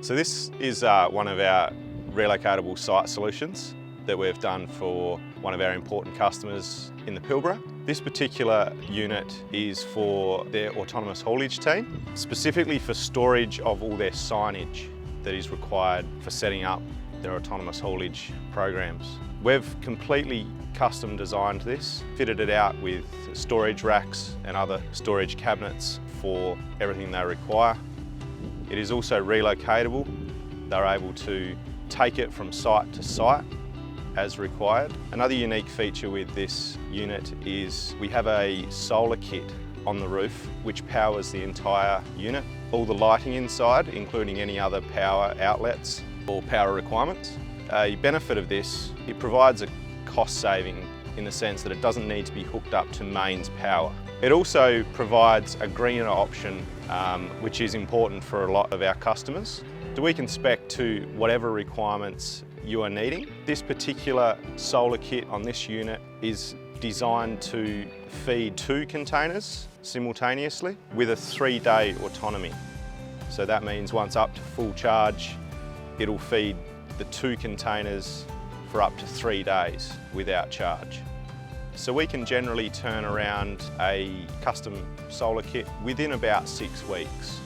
So this is one of our relocatable site solutions that we've done for one of our important customers in the Pilbara. This particular unit is for their autonomous haulage team, specifically for storage of all their signage that is required for setting up their autonomous haulage programs. We've completely custom designed this, fitted it out with storage racks and other storage cabinets for everything they require. It is also relocatable. They're able to take it from site to site as required. Another unique feature with this unit is we have a solar kit on the roof which powers the entire unit. All the lighting inside, including any other power outlets or power requirements. A benefit of this, it provides a cost saving in the sense that it doesn't need to be hooked up to mains power. It also provides a greener option, which is important for a lot of our customers. So we can spec to whatever requirements you are needing. This particular solar kit on this unit is designed to feed 2 containers simultaneously with a 3-day autonomy. So that means once up to full charge, it'll feed the 2 containers for up to 3 days without charge. So we can generally turn around a custom solar kit within about 6 weeks.